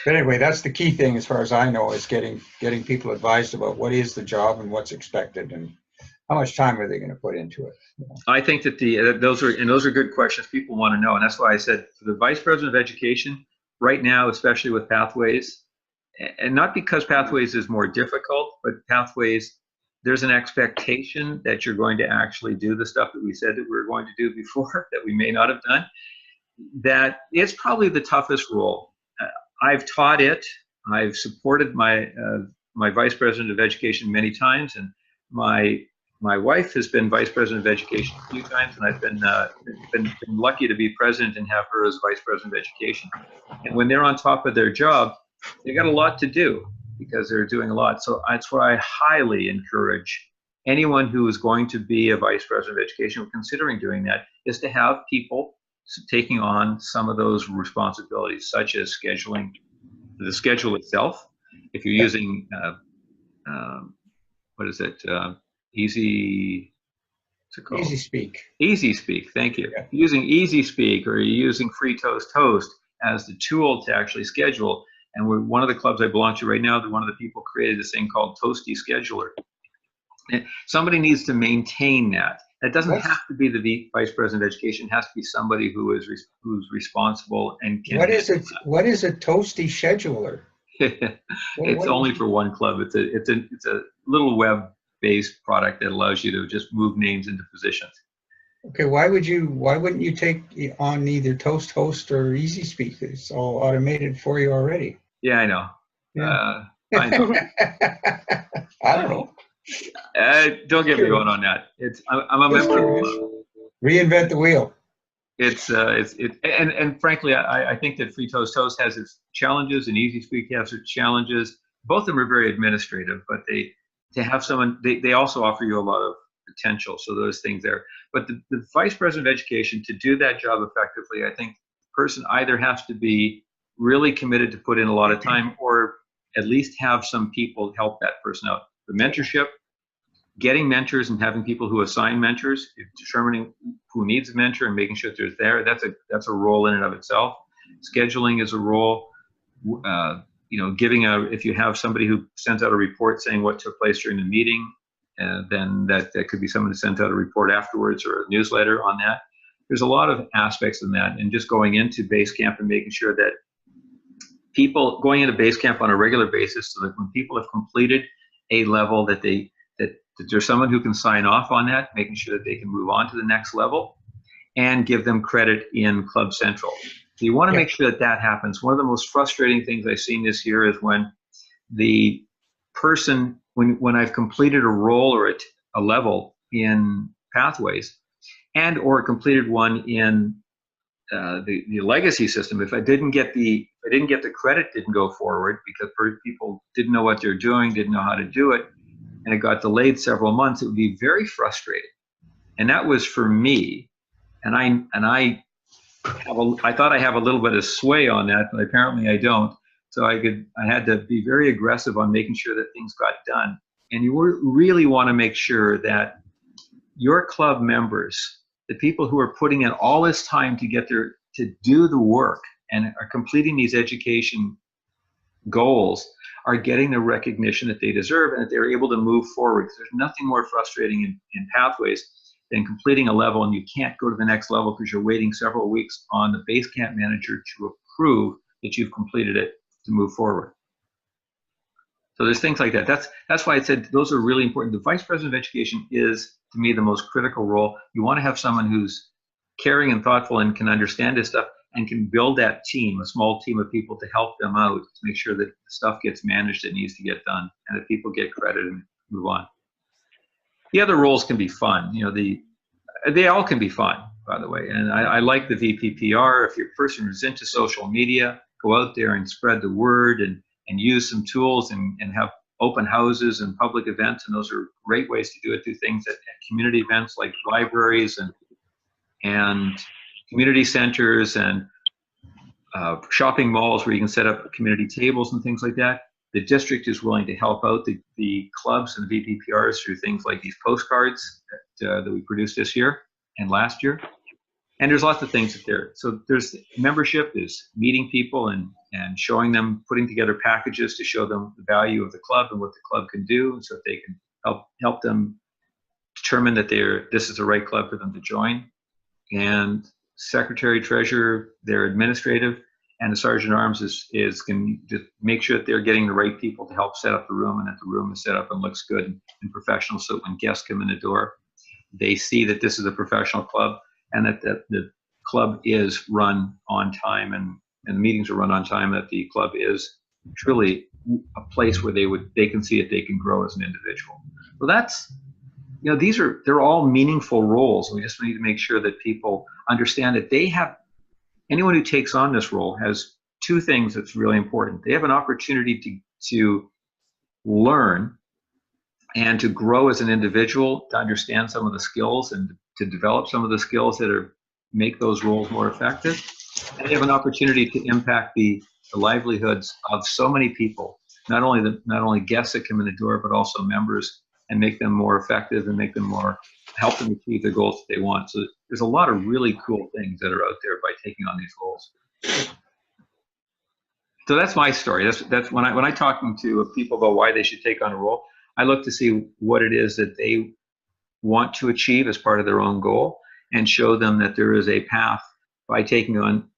Speaker 2: But anyway, that's the key thing, as far as I know, is getting people advised about what is the job and what's expected and how much time are they going to put into it.
Speaker 1: I think that those are good questions people want to know, and that's why I said for the Vice President of Education right now, especially with Pathways, and not because Pathways is more difficult, but Pathways, there's an expectation that you're going to actually do the stuff that we said that we were going to do before that we may not have done. That is probably the toughest role. I've taught it. I've supported my Vice President of Education many times, and my wife has been Vice President of Education a few times, and I've been lucky to be president and have her as Vice President of Education. And when they're on top of their job, they got a lot to do because they're doing a lot. So that's why I highly encourage anyone who is going to be a Vice President of Education or considering doing that, is to have people taking on some of those responsibilities, such as scheduling, the schedule itself. If you're using, what is it? Easy
Speaker 2: Speak.
Speaker 1: Easy Speak, thank you.
Speaker 2: Yeah.
Speaker 1: Using Easy Speak, or you're using Free Toast as the tool to actually schedule. And one of the clubs I belong to right now, one of the people created this thing called Toasty Scheduler. And somebody needs to maintain that. It doesn't have to be the Vice President of Education. It has to be somebody who's responsible and can. What is
Speaker 2: a Toasty Scheduler?
Speaker 1: It's only for one club. It's a little web-based product that allows you to just move names into positions.
Speaker 2: Okay, why wouldn't you take on either Toast Host or Easy Speak? It's all automated for you already.
Speaker 1: Yeah, I know.
Speaker 2: Yeah.
Speaker 1: I know.
Speaker 2: I don't know.
Speaker 1: Don't get me going on that. I'm a member of the club.
Speaker 2: Reinvent the wheel.
Speaker 1: And frankly, I think that Free Toast has its challenges and Easy Speak has its challenges. Both of them are very administrative, but to have someone, they also offer you a lot of potential. So those things there. But the Vice President of Education, to do that job effectively, I think the person either has to be really committed to put in a lot of time, or at least have some people help that person out. The mentorship, getting mentors and having people who assign mentors, determining who needs a mentor and making sure that they're there, that's a role in and of itself. Scheduling is a role. If you have somebody who sends out a report saying what took place during the meeting, then that could be someone who sent out a report afterwards or a newsletter on that. There's a lot of aspects in that, and just going into base camp and making sure that people going into base camp on a regular basis, so that when people have completed a level, that there's someone who can sign off on that, making sure that they can move on to the next level, and give them credit in Club Central. So you want to make sure that happens. One of the most frustrating things I've seen this year is when the person, when I've completed a role or a level in Pathways, and or completed one in the legacy system. If I didn't get the credit, didn't go forward because people didn't know what they're doing, didn't know how to do it, and it got delayed several months, it would be very frustrating. And that was for me. And I thought I have a little bit of sway on that, but apparently I don't. So I had to be very aggressive on making sure that things got done. And you really want to make sure that your club members, the people who are putting in all this time to do the work and are completing these education goals, are getting the recognition that they deserve and that they're able to move forward. There's nothing more frustrating in pathways than completing a level and you can't go to the next level because you're waiting several weeks on the base camp manager to approve that you've completed it to move forward. So there's things like that. That's why I said those are really important. The Vice President of Education is, to me, the most critical role. You want to have someone who's caring and thoughtful and can understand this stuff and can build that team, a small team of people to help them out to make sure that the stuff gets managed that needs to get done and that people get credit and move on. The other roles can be fun. You know, they all can be fun, by the way. And I like the VPPR. If you're a person who's into social media, go out there and spread the word and use some tools and have open houses and public events. And those are great ways to do it. Do things at community events like libraries and community centers and shopping malls where you can set up community tables and things like that. The district is willing to help out the clubs and the VPPRs through things like these postcards that we produced this year and last year. And there's lots of things there. So there's membership, there's meeting people and showing them, putting together packages to show them the value of the club and what the club can do so that they can help them determine that this is the right club for them to join. And secretary, treasurer, they're administrative, and the sergeant at arms is can just make sure that they're getting the right people to help set up the room and that the room is set up and looks good and professional. So when guests come in the door, they see that this is a professional club and that the club is run on time and the meetings are run on time, that the club is truly a place where they can see that they can grow as an individual. So that's, you know, they're all meaningful roles. We just need to make sure that people understand that anyone who takes on this role has two things that's really important. They have an opportunity to learn and to grow as an individual, to understand some of the skills and to develop some of the skills that make those roles more effective. And they have an opportunity to impact the livelihoods of so many people, not only guests that come in the door, but also members, and make them more effective and help them achieve the goals that they want. So there's a lot of really cool things that are out there by taking on these roles. So that's my story. That's when I talking to people about why they should take on a role, I look to see what it is that they want to achieve as part of their own goal and show them that there is a path by taking on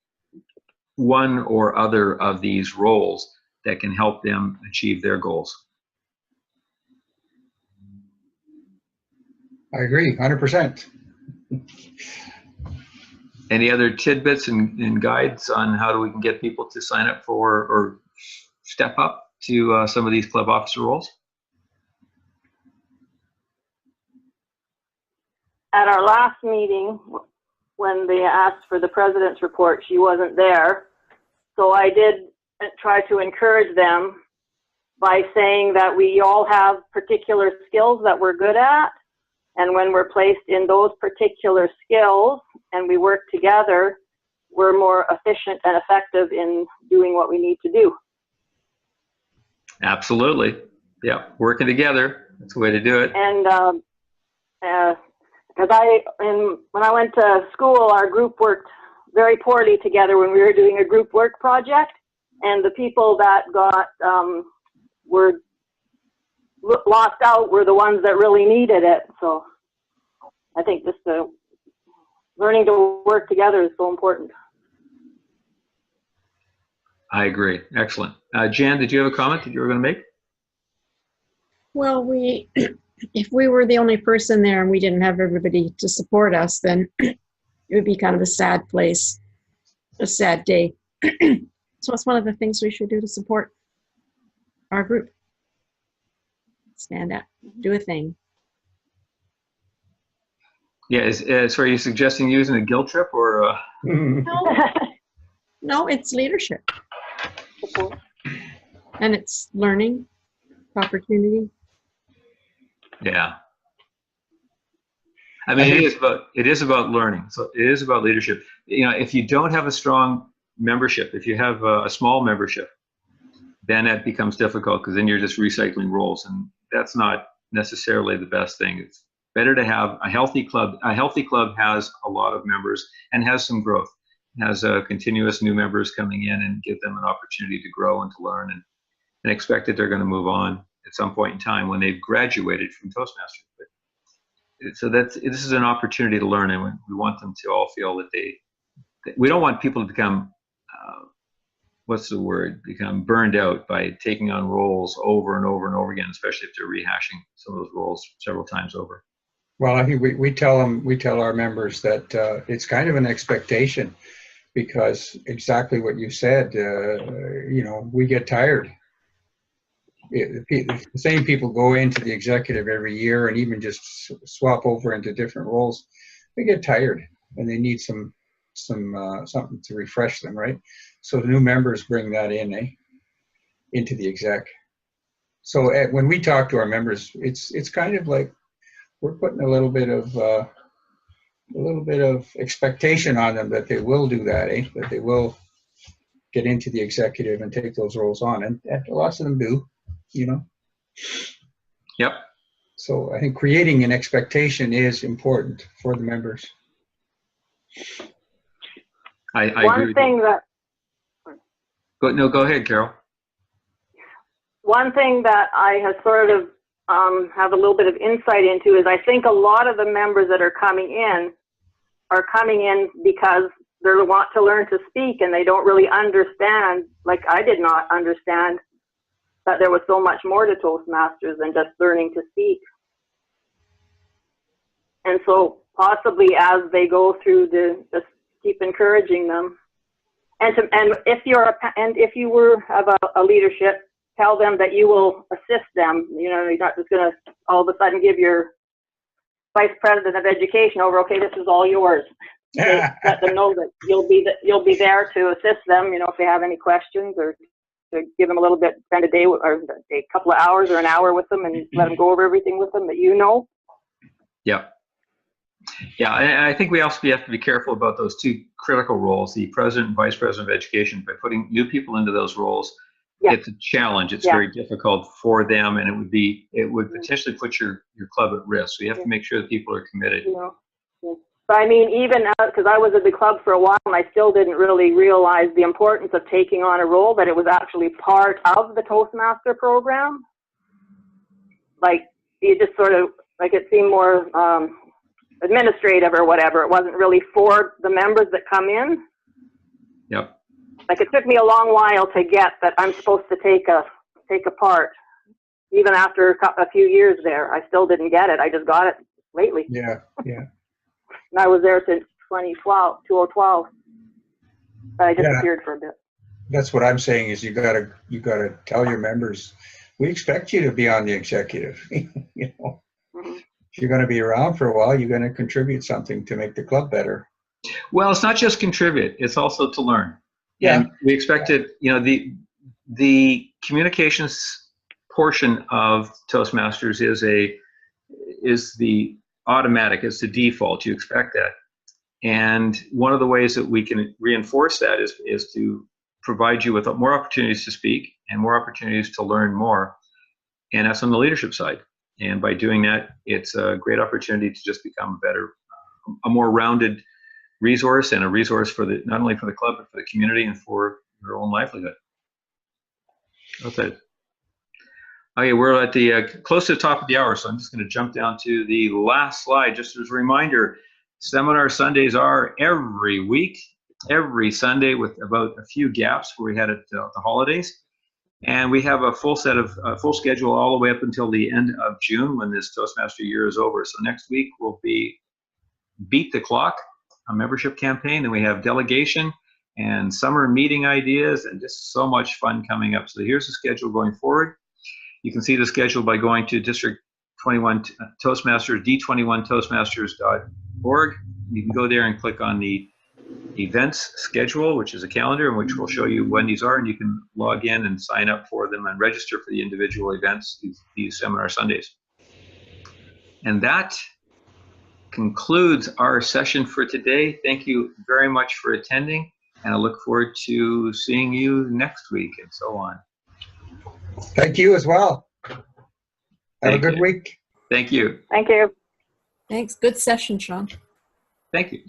Speaker 1: one or other of these roles that can help them achieve their goals.
Speaker 2: I agree, 100%.
Speaker 1: Any other tidbits and guides on how we can get people to sign up for or step up to some of these club officer roles?
Speaker 3: At our last meeting, when they asked for the president's report, she wasn't there. So I did try to encourage them by saying that we all have particular skills that we're good at. And when we're placed in those particular skills and we work together, we're more efficient and effective in doing what we need to do.
Speaker 1: Absolutely. Yeah, working together, that's the way to do it.
Speaker 3: And because when I went to school, our group worked very poorly together when we were doing a group work project, and the people that were lost out were the ones that really needed it. So I think just learning to work together is so important.
Speaker 1: I agree. Excellent. Jan, did you have a comment that you were going to make?
Speaker 4: Well, if we were the only person there and we didn't have everybody to support us, then it would be kind of a sad place, a sad day. So it's one of the things we should do to support our group. Stand up, do a thing.
Speaker 1: Yeah, so are you suggesting using a guilt trip or?
Speaker 4: No, no, it's leadership. And it's learning, opportunity.
Speaker 1: Yeah. I mean, it is about learning. So it is about leadership. You know, if you don't have a strong membership, if you have a small membership, then it becomes difficult because then you're just recycling roles, and that's not necessarily the best thing. It's better to have a healthy club. A healthy club has a lot of members and has some growth, has continuous new members coming in and give them an opportunity to grow and to learn and expect that they're going to move on at some point in time when they've graduated from Toastmasters. So this is an opportunity to learn, and we want them to all feel that we don't want people to become become burned out by taking on roles over and over and over again, especially if they're rehashing some of those roles several times over.
Speaker 2: Well, I think we tell our members that it's kind of an expectation, because exactly what you said, you know, we get tired. The same people go into the executive every year and even just swap over into different roles. They get tired and they need something to refresh them, right? So the new members bring that into the exec. So when we talk to our members, it's kind of like we're putting a little bit of expectation on them that they will do that, that they will get into the executive and take those roles on, and lots of them do, you know.
Speaker 1: Yep.
Speaker 2: So I think creating an expectation is important for the members.
Speaker 1: I agree with you. Go ahead, Carol.
Speaker 3: One thing that I have sort of have a little bit of insight into is I think a lot of the members that are coming in because they want to learn to speak, and they don't really understand, like I did not understand, that there was so much more to Toastmasters than just learning to speak. And so possibly as they go through just keep encouraging them. And if you have a leadership, tell them that you will assist them. You know, you're not just going to all of a sudden give your vice president of education over, okay, this is all yours. Let them know that you'll be there to assist them, you know, if they have any questions, or to give them a little bit, spend a day or a couple of hours or an hour with them and let them go over everything with them that you know.
Speaker 1: Yeah. Yeah, and I think we also have to be careful about those two critical roles, the president and vice president of education. By putting new people into those roles, it's a challenge. It's very difficult for them, and it would potentially put your club at risk. So you have to make sure that people are committed.
Speaker 3: But I mean, even because I was at the club for a while, and I still didn't really realize the importance of taking on a role, that it was actually part of the Toastmaster program. Like, you just sort of, like, it seemed more administrative or whatever. It wasn't really for the members that come in.
Speaker 1: Yep.
Speaker 3: Like, it took me a long while to get that I'm supposed to take a part. Even after a few years there, I still didn't get it. I just got it lately.
Speaker 2: Yeah.
Speaker 3: And I was there since 2012. But I disappeared for a bit.
Speaker 2: That's what I'm saying is you gotta tell your members, we expect you to be on the executive. You know, if you're going to be around for a while, you're going to contribute something to make the club better.
Speaker 1: Well, it's not just contribute; it's also to learn.
Speaker 2: Yeah.
Speaker 1: And we expected, you know, the communications portion of Toastmasters is the automatic, it's the default. You expect that. And one of the ways that we can reinforce that is to provide you with more opportunities to speak and more opportunities to learn more. And that's on the leadership side. And by doing that, it's a great opportunity to just become a more rounded resource, and a resource for not only for the club, but for the community and for your own livelihood. Okay. Okay, we're at the close to the top of the hour, so I'm just going to jump down to the last slide. Just as a reminder, Seminar Sundays are every week, every Sunday, with about a few gaps where we had it the holidays. And we have a full schedule all the way up until the end of June, when this Toastmaster year is over. So next week will be Beat the Clock, a membership campaign. Then we have delegation and summer meeting ideas, and just so much fun coming up. So here's the schedule going forward. You can see the schedule by going to District 21 Toastmasters, D21Toastmasters.org. untitled.org. You can go there and click on the events schedule, which is a calendar, in which will show you when these are, and you can log in and sign up for them and register for the individual events, these seminar Sundays. And that concludes our session for today. Thank you very much for attending, and I look forward to seeing you next week and so on.
Speaker 2: Thank you as well. Have a good week.
Speaker 1: Thank you.
Speaker 3: Thank you.
Speaker 4: Thanks. Good session, Sean.
Speaker 1: Thank you.